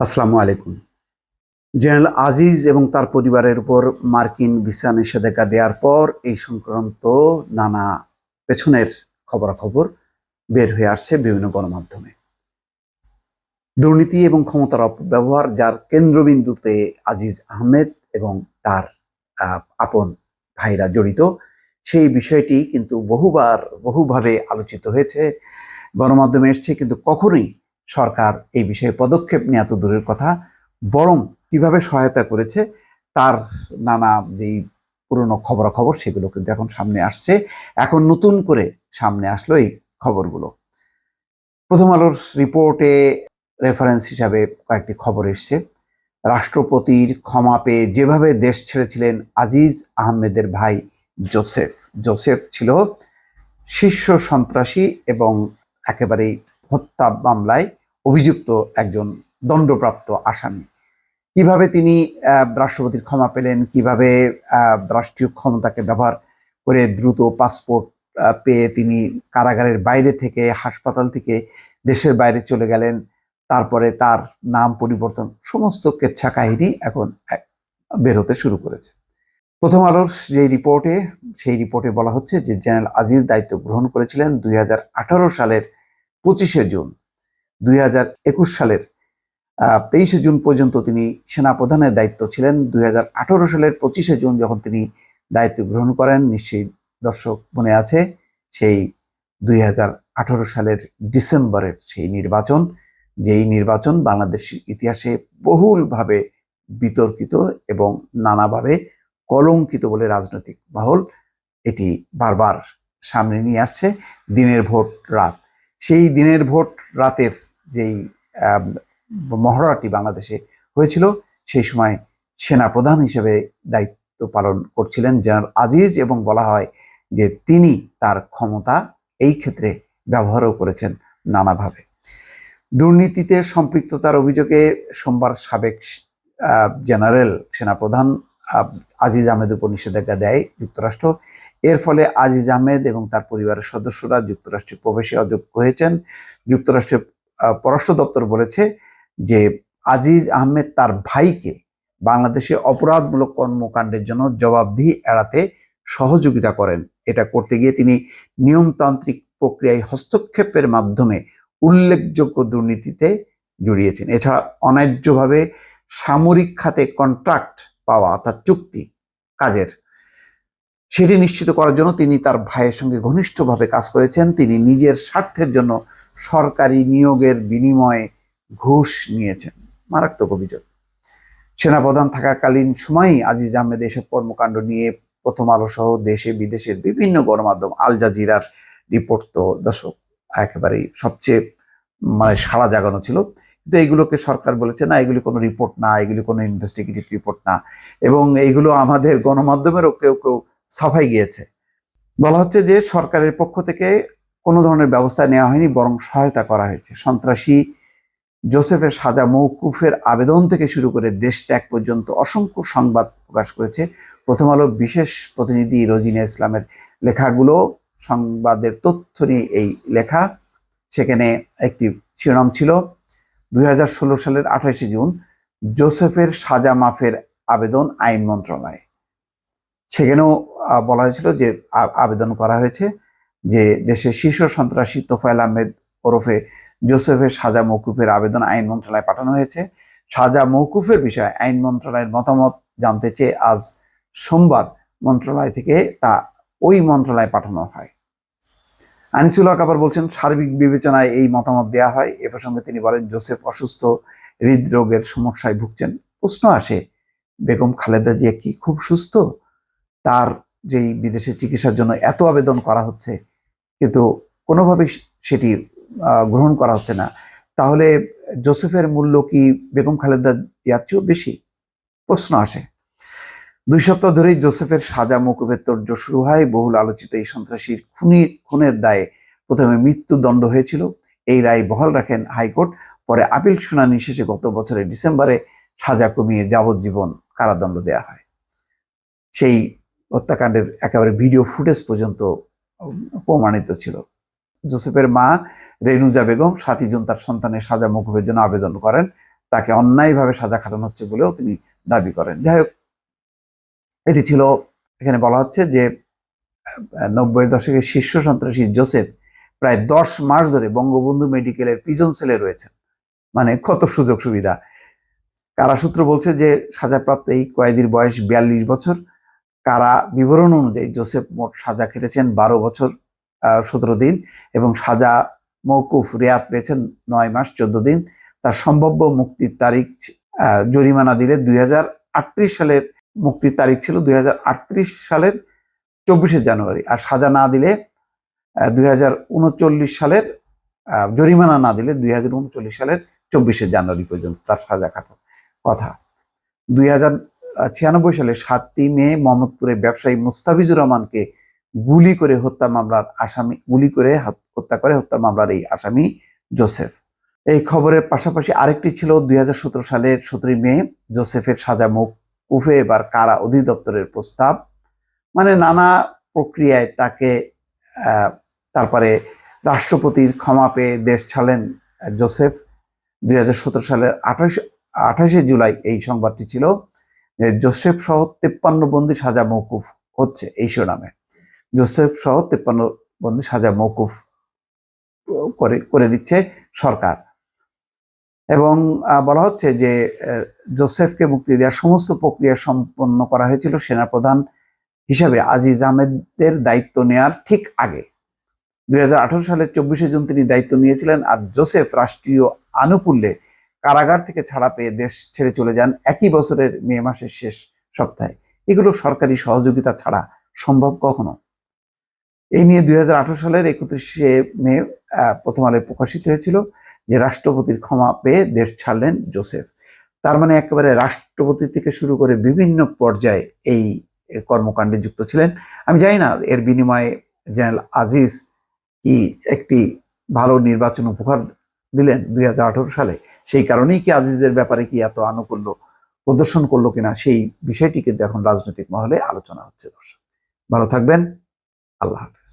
আসসালামু আলাইকুম। জেনারেল আজিজ এবং তার পরিবারের উপর মার্কিন ভিসা নিষেধাজ্ঞা দেওয়ার পর এই সংক্রান্ত নানা পেছনের খবরাখবর বের হয়ে আসছে বিভিন্ন গণমাধ্যমে। দুর্নীতি এবং ক্ষমতার অপব্যবহার যার কেন্দ্রবিন্দুতে আজিজ আহমেদ এবং তার আপন ভাইরা জড়িত, সেই বিষয়টি কিন্তু বহুভাবে আলোচিত হয়েছে, গণমাধ্যমে এসছে, কিন্তু কখনোই সরকার এই বিষয়ে পদক্ষেপ নেওয়া তো দূরের কথা, বরং কিভাবে সহায়তা করেছে তার নানা যেই পুরনো খবরাখবর সেগুলো কিন্তু এখন সামনে আসছে। এখন নতুন করে সামনে আসলো এই খবরগুলো। প্রথম আলোর রিপোর্টে রেফারেন্স হিসাবে কয়েকটি খবর এসছে। রাষ্ট্রপতির ক্ষমা পেয়ে যেভাবে দেশ ছেড়েছিলেন আজিজ আহমেদের ভাই জোসেফ। জোসেফ ছিল শীর্ষ সন্ত্রাসী এবং একেবারেই হত্যা মামলায় অভিযুক্ত একজন দণ্ডপ্রাপ্ত আসামি। কিভাবে তিনি রাষ্ট্রপতির ক্ষমা পেলেন, কিভাবে রাষ্ট্রীয় ক্ষমতাকে ব্যবহার করে দ্রুত পাসপোর্ট পেয়ে তিনি কারাগারের বাইরে থেকে, হাসপাতাল থেকে দেশের বাইরে চলে গেলেন, তারপরে তার নাম পরিবর্তন, সমস্ত কেচ্ছা কাহিনী এখন বের হতে শুরু করেছে। প্রথম আলোর সেই রিপোর্টে বলা হচ্ছে যে জেনারেল আজিজ দায়িত্ব গ্রহণ করেছিলেন 2018 সালের 25শে জুন। 2021 সালের 23শে জুন পর্যন্ত তিনি সেনাপ্রধানের দায়িত্ব ছিলেন। 2018 সালের 25শে জুন যখন তিনি দায়িত্ব গ্রহণ করেন, নিশ্চয়ই দর্শক মনে আছে, সেই 2018 সালের ডিসেম্বরের সেই নির্বাচন, যেই নির্বাচন বাংলাদেশের ইতিহাসে বহুলভাবে বিতর্কিত এবং নানাভাবে কলঙ্কিত বলে রাজনৈতিক মহল এটি বারবার সামনে নিয়ে আসছে। দিনের ভোট রাত, সেই দিনের ভোট রাতের যেই মহড়াটি বাংলাদেশে হয়েছিল, সেই সময় সেনাপ্রধান হিসেবে দায়িত্ব পালন করছিলেন জেনারেল আজিজ, এবং বলা হয় যে তিনি তার ক্ষমতা এই ক্ষেত্রে ব্যবহারও করেছেন নানাভাবে। দুর্নীতিতে সম্পৃক্ততার অভিযোগে সোমবার সাবেক জেনারেল সেনাপ্রধান আজিজ আহমেদের উপর নিষেধাজ্ঞা দেয় যুক্তরাষ্ট্র। এর ফলে আজিজ আহমেদ এবং তার পরিবারের সদস্যরা যুক্তরাষ্ট্রে প্রবেশে অযোগ্য হয়েছেন। যুক্তরাষ্ট্রের পররাষ্ট্র দপ্তর বলেছে যে আজিজ আহমেদ তার ভাইকে বাংলাদেশে অপরাধমূলক কর্মকাণ্ডের জন্য জবাবদিহি এড়াতে সহযোগিতা করেন। এটা করতে গিয়ে তিনি নিয়মতান্ত্রিক প্রক্রিয়ায় হস্তক্ষেপের মাধ্যমে উল্লেখযোগ্য দুর্নীতিতে জড়িয়েছেন। এছাড়া অন্যায্যভাবে সামরিক খাতে কন্ট্রাক্ট পাওয়া, অর্থাৎ চুক্তি কাজের, সেটি নিশ্চিত করার জন্য তিনি তার ভাইয়ের সঙ্গে ঘনিষ্ঠভাবে কাজ করেছেন। তিনি নিজের স্বার্থের জন্য সরকারি নিয়োগের বিনিময়ে ঘুষ নিয়েছেন। মারাত্মক অভিযোগ। সেনাপ্রধান থাকাকালীন সময়ই আজিজ আহমেদ এসব কর্মকাণ্ড নিয়ে প্রথম আলো সহ দেশে বিদেশের বিভিন্ন গণমাধ্যম, আল জাজিরার রিপোর্ট তো দর্শক একেবারেই সবচেয়ে সাড়া জাগানো ছিল। কিন্তু এইগুলোকে সরকার বলেছে না, এগুলি কোনো রিপোর্ট না, এগুলি কোনো ইনভেস্টিগেটিভ রিপোর্ট না, এবং এইগুলো আমাদের গণমাধ্যমেরও কেউ কেউ সাফাই গিয়েছে। বলা হচ্ছে যে সরকারের পক্ষ থেকে কোনো ধরনের ব্যবস্থা নেওয়া হয়নি, বরং সহায়তা করা হয়েছে। সন্ত্রাসী জোসেফের সাজা মওকুফের আবেদন থেকে শুরু করে দেশ ত্যাগ পর্যন্ত অসংখ্য সংবাদ প্রকাশ করেছে প্রথম আলো। বিশেষ প্রতিনিধি রোজিনা ইসলামের লেখাগুলো, সংবাদের তথ্য নিয়ে এই লেখা। সেখানে একটি শিরোনাম ছিল 2016 সালের 28শে জুন জোসেফের সাজা মাফের আবেদন আইন মন্ত্রণালয়ে। সেখানেও বলা হয়েছিল যে আবেদন করা হয়েছে যে দেশের শীর্ষ সন্ত্রাসী তোফায়েল আহমেদ ওরফে জোসেফের সাজা মওকুফের আবেদন আইন মন্ত্রণালয়ে পাঠানো হয়েছে। সাজা মওকুফের বিষয়ে আইন মন্ত্রণালয়ের মতামত জানতে চেয়ে আজ সোমবার মন্ত্রণালয় থেকে তা ওই মন্ত্রণালয়ে পাঠানো হয়। আনিসুল হক আবার বলছেন, সার্বিক বিবেচনায় এই মতামত দেওয়া হয়। এ প্রসঙ্গে তিনি বলেন, জোসেফ অসুস্থ, হৃদরোগের সমস্যায় ভুগছেন। প্রশ্ন আসে, বেগম খালেদা জিয়া কি খুব সুস্থ? তার যেই বিদেশে চিকিৎসার জন্য এত আবেদন করা হচ্ছে, কিন্তু কোনোভাবেই সেটি গ্রহণ করা হচ্ছে না, তাহলে জোসেফের মূল্য কি বেগম খালেদা জিয়ার চেয়েও বেশি? প্রশ্ন আসে। 2 সপ্তাহ ধরেই জোসেফের সাজা মওকুফের তোড়জোড় শুরু হয়। বহুল আলোচিত এই সন্ত্রাসীর খুনের দায়ে প্রথমে মৃত্যুদণ্ড হয়েছিল। এই রায় বহাল রাখেন হাইকোর্ট। পরে আপিল শুনানি শেষে গত বছরের ডিসেম্বরে সাজা কমিয়ে যাবজ্জীবন কারাদণ্ড দেওয়া হয়। সেই হত্যাকাণ্ডের একেবারে ভিডিও ফুটেজ পর্যন্ত প্রমাণিত ছিল। জোসেফের মা রেনুজা বেগম 7 জুন তার সন্তানের সাজা মওকুফের জন্য আবেদন করেন। তাকে অন্যায়ভাবে সাজা খাটানো হচ্ছে বলেও তিনি দাবি করেন। যাই হোক, এটি ছিল, এখানে বলা হচ্ছে যে 90-এর দশকের শীর্ষ সন্ত্রাসী জোসেফ প্রায় 10 মাস ধরে বঙ্গবন্ধু মেডিকেলের প্রিজন সেলে রয়েছেন। মানে কত সুযোগ সুবিধা। কারাসূত্র বলছে যে সাজাপ্রাপ্ত এই কয়েদির বয়স 42 বছর। কারা বিবরণ অনুযায়ী জোসেফ মোট সাজা খেটেছেন 12 বছর 17 দিন এবং সাজা মওকুফ রেয়াত পেয়েছেন 9 মাস 14 দিন। তার সম্ভাব্য মুক্তির তারিখ জরিমানা দিলে 2038 সালের মুক্তির তারিখ ছিল 2038 সালের 24শে জানুয়ারি, আর সাজা না দিলে 2039 সালের জরিমানা না দিলে 2039 সালের 24শে জানুয়ারি পর্যন্ত তার সাজা কাটার কথা। 2096 সালে 7ই মে মোহাম্মদপুরে ব্যবসায়ী মুস্তাফিজুর রহমানকে গুলি করে হত্যা মামলার এই আসামি জোসেফ। এই খবরের পাশাপাশি আরেকটি ছিল 2017 সালের 17 মে জোসেফের সাজা মওকুফে এবার কারা অধিদপ্তরের প্রস্তাব। মানে নানা প্রক্রিয়ায় তাকে তারপরে রাষ্ট্রপতির ক্ষমা পেয়ে দেশ ছাড়লেন জোসেফ। 2017 সালের 28শে জুলাই এই সংবাদটি ছিল, জোসেফ সহ 53 বন্দী সাজা মওকুফ হচ্ছে এই শিরোনামে। জোসেফ সহ 53 বন্দী সাজা মওকুফ করে দিচ্ছে সরকার। এবং বলা হচ্ছে যে জোসেফকে মুক্তি দেওয়ার সমস্ত প্রক্রিয়া সম্পন্ন করা হয়েছিল সেনাপ্রধান হিসাবে আজিজ আহমেদের দায়িত্ব নেয়ার ঠিক আগে। 2018 সালের 24শে জুন তিনি দায়িত্ব নিয়েছিলেন। আর জোসেফ রাষ্ট্রীয় আনুকূল্যে কারাগার থেকে ছাড়া পেয়ে দেশ ছেড়ে চলে যান একই বছরের মে মাসের শেষ সপ্তাহে। এগুলো সরকারি সহযোগিতা ছাড়া সম্ভব কখনো? এই নিয়ে 2018 সালের 31শে মে প্রথম আলোয় প্রকাশিত হয়েছিল যে রাষ্ট্রপতির ক্ষমা পেয়ে দেশ ছাড়লেন জোসেফ। তার মানে একেবারে রাষ্ট্রপতি থেকে শুরু করে বিভিন্ন পর্যায়ে এই কর্মকাণ্ডে যুক্ত ছিলেন। আমি জানি না এর বিনিময়ে জেনারেল আজিজ কি একটি ভালো নির্বাচন উপহার দিলেন 2018 সালে, সেই কারণেই কি আজিজের ব্যাপারে কি এত আনুকূল্য প্রদর্শন করলো কিনা, সেই বিষয়টি কিন্তু এখন রাজনৈতিক মহলে আলোচনা হচ্ছে। দর্শক ভালো থাকবেন, আল্লাহ হাফেজ।